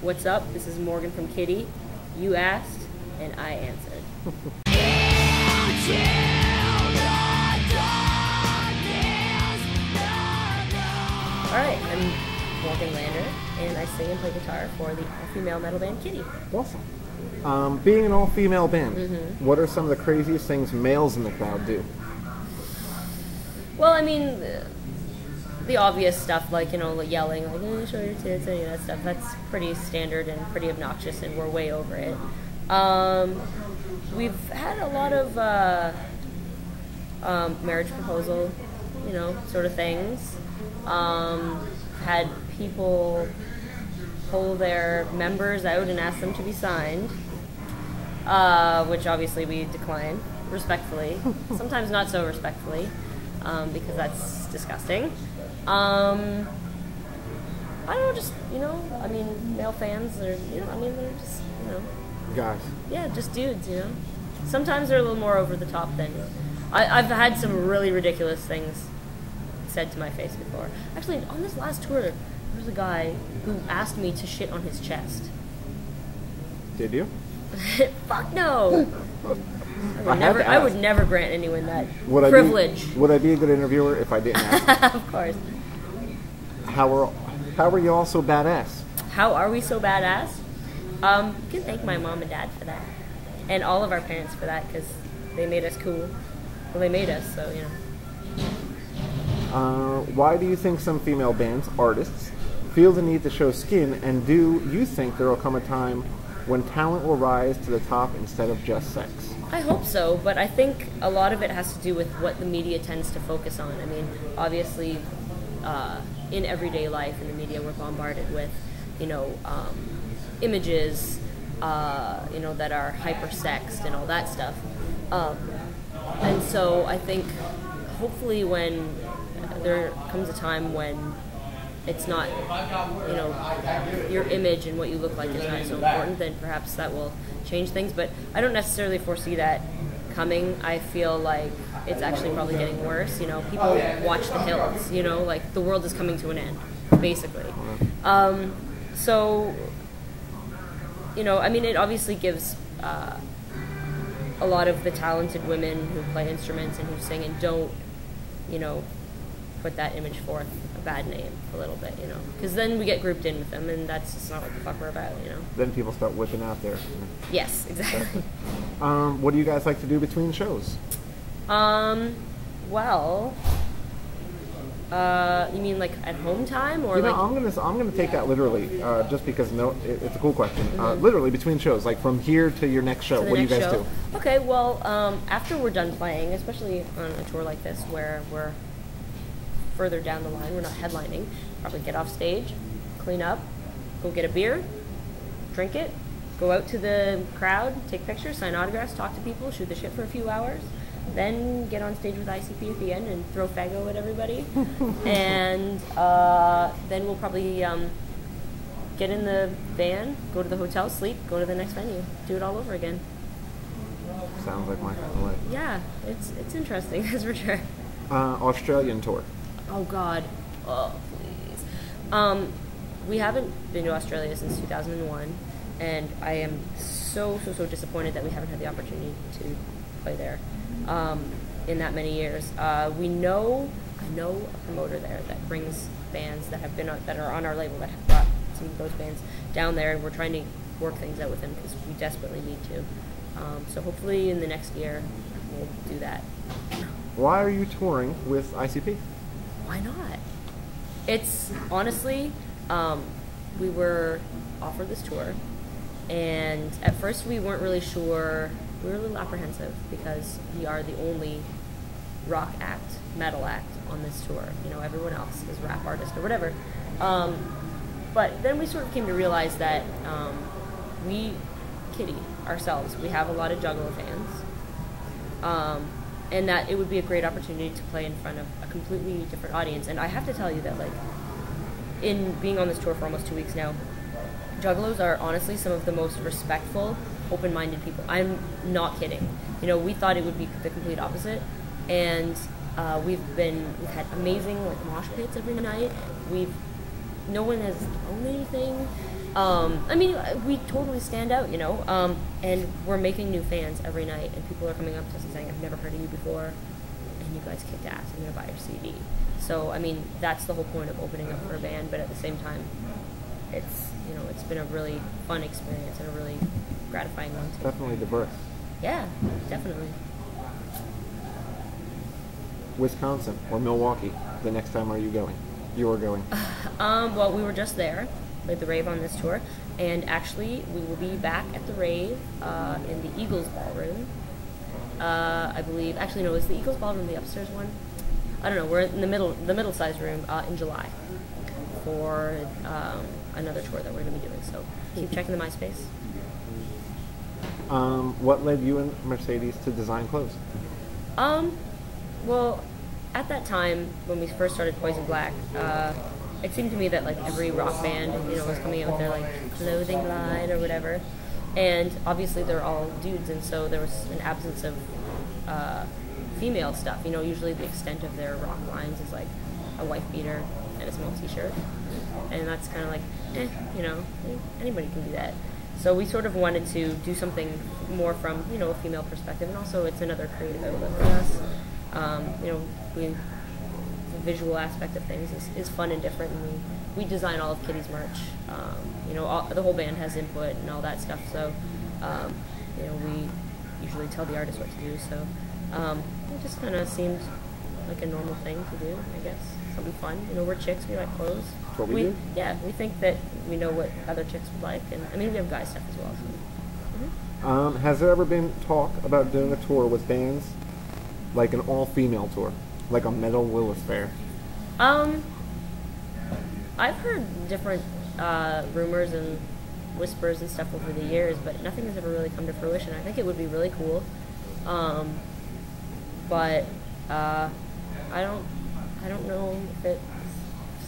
What's up? This is Morgan from Kittie. You asked, and I answered. Alright, I'm Morgan Lander, and I sing and play guitar for the all-female metal band Kittie. Awesome. Being an all-female band, what are some of the craziest things males in the crowd do? Well, I mean, the obvious stuff, like, you know, like yelling, like, show your tits, any of that stuff, that's pretty standard and pretty obnoxious, and we're way over it. We've had a lot of marriage proposal, you know, sort of things. Had people pull their members out and ask them to be signed, which obviously we decline respectfully, sometimes not so respectfully, because that's disgusting. I don't know, just, you know, I mean, male fans are, you know, I mean, they're just, you know. Guys. Yeah, just dudes, you know. Sometimes they're a little more over the top than, I've had some really ridiculous things said to my face before. Actually, on this last tour, there was a guy who asked me to shit on his chest. Did you? Fuck no! I would never grant anyone that privilege. Would I be a good interviewer if I didn't ask? Of course. How are you all so badass? How are we so badass? You can thank my mom and dad for that. And all of our parents for that, because they made us cool. Well, they made us, so, you know. Why do you think some female bands, artists, feel the need to show skin, and do you think there will come a time when talent will rise to the top instead of just sex? I hope so, but I think a lot of it has to do with what the media tends to focus on. I mean, obviously, in everyday life in the media, we're bombarded with, you know, images, you know, that are hyper-sexed and all that stuff. And so I think hopefully when there comes a time when it's not, you know, your image and what you look like is not so important, then perhaps that will change things. But I don't necessarily foresee that coming. I feel like it's actually probably getting worse. You know, people watch The Hills, you know, like the world is coming to an end, basically. So, you know, I mean, it obviously gives a lot of the talented women who play instruments and who sing and don't, you know, put that image forth a bad name a little bit, you know, because then we get grouped in with them, and that's just not what the fuck we're about, you know. Then people start whipping out there. Yes, exactly. What do you guys like to do between shows? Well, you mean like at home time, or you know, like? I'm gonna take that literally, just because it's a cool question. Literally between shows, like from here to your next show, what do you guys do? Okay, well, after we're done playing, especially on a tour like this where we're further down the line, we're not headlining, probably get off stage, clean up, go get a beer, drink it, go out to the crowd, take pictures, sign autographs, talk to people, shoot the shit for a few hours, then get on stage with ICP at the end and throw Faggo at everybody. And then we'll probably get in the van, go to the hotel, sleep, go to the next venue, do it all over again. Sounds like my kind of life. Yeah, it's interesting, that's for sure. Australian tour. Oh God, oh please. We haven't been to Australia since 2001, and I am so disappointed that we haven't had the opportunity to play there in that many years. I know a promoter there that brings bands that are on our label, that have brought some of those bands down there, and we're trying to work things out with them because we desperately need to. So hopefully in the next year we'll do that. Why are you touring with ICP? Why not? It's honestly, we were offered this tour, and at first we weren't really sure. We were a little apprehensive because we are the only rock act, metal act on this tour. You know, everyone else is rap artist or whatever. But then we sort of came to realize that we, Kittie, ourselves, we have a lot of Juggalo fans. And that it would be a great opportunity to play in front of a completely different audience. And I have to tell you that, like, in being on this tour for almost 2 weeks now, Juggalos are honestly some of the most respectful, open-minded people. I'm not kidding. You know, we thought it would be the complete opposite, and we've had amazing, like, mosh pits every night. No one has owned anything. I mean, we totally stand out, you know, and we're making new fans every night, and people are coming up to us and saying, I've never heard of you before, and you guys kicked ass, I'm going to buy your CD. So, I mean, that's the whole point of opening up for a band, but at the same time, it's, you know, it's been a really fun experience and a really gratifying one, too. Definitely diverse. Yeah, definitely. Wisconsin or Milwaukee, the next time are you going? You are going. Well, we were just there, like the rave on this tour, and actually we will be back at the rave in the Eagles Ballroom. I believe. Actually, no, is the Eagles Ballroom the upstairs one? I don't know. We're in the middle-sized room in July for another tour that we're going to be doing. So keep checking the MySpace. What led you and Mercedes to design clothes? Well, at that time when we first started Poison Black, it seemed to me that like every rock band, you know, was coming out with their like clothing line or whatever, and obviously they're all dudes, and so there was an absence of female stuff. You know, usually the extent of their rock lines is like a wife beater and a small T-shirt, and that's kind of like, you know, anybody can do that. So we sort of wanted to do something more from, you know, a female perspective, and also it's another creative outlet for us. You know, the visual aspect of things is fun and different, and we design all of Kittie's merch. You know, the whole band has input and all that stuff, so, you know, we usually tell the artist what to do, so it just kind of seemed like a normal thing to do, I guess. Something fun. You know, we're chicks, we like clothes. That's what we do? Yeah, we think that we know what other chicks would like, and I mean, we have guy stuff as well. So. Mm-hmm. Has there ever been talk about doing a tour with bands, like an all-female tour, like a Metal Willis Fair? I've heard different rumors and whispers and stuff over the years, but nothing has ever really come to fruition. I think it would be really cool, but I don't know if it's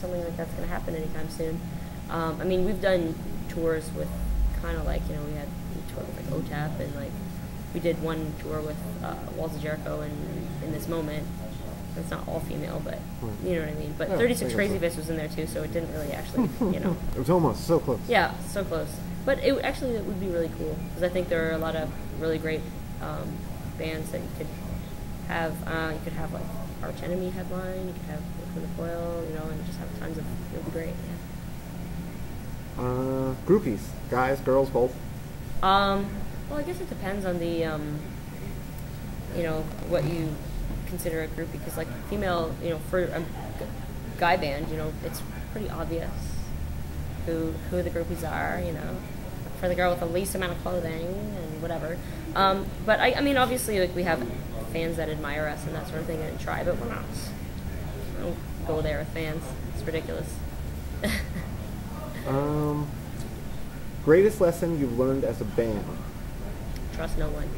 something like that's going to happen anytime soon. I mean, we've done tours with kind of like, you know, we toured with like OTAP, and like we did one tour with Walls of Jericho and In This Moment. It's not all female, but you know what I mean. But 36 Crazy Fists was in there too, so it didn't really actually, you know. It was almost so close. Yeah, so close. But it would be really cool, because I think there are a lot of really great bands that you could have. You could have like Arch Enemy headline. You could have From the Foil, you know, and just have tons of. It would be great. Yeah. Groupies, guys, girls, both. Well, I guess it depends on the, you know, what you consider a groupie, because like female, you know, for a guy band, you know, it's pretty obvious who the groupies are, you know, for the girl with the least amount of clothing and whatever. But I mean, obviously, like we have fans that admire us and that sort of thing and try, but we're not. I don't go there with fans. It's ridiculous. Greatest lesson you've learned as a band? Trust no one.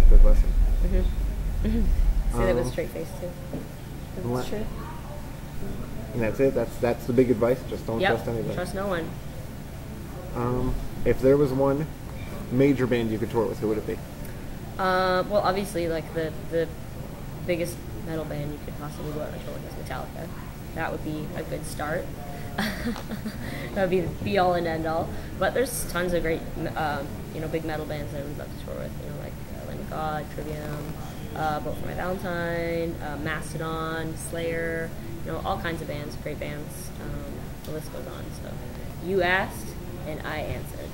Good lesson. Mm-hmm. Say that with a straight face too. It's true. And that's it. That's the big advice. Just don't trust anybody. Trust no one. If there was one major band you could tour with, who would it be? Well, obviously, like the biggest metal band you could possibly go out and tour with is Metallica. That would be a good start. That would be the be all and end all. But there's tons of great, you know, big metal bands that I would love to tour with. You know, like Lamb of God, Trivium, Vote for My Valentine, Mastodon, Slayer. You know, all kinds of bands, great bands. The list goes on. So you asked, and I answered.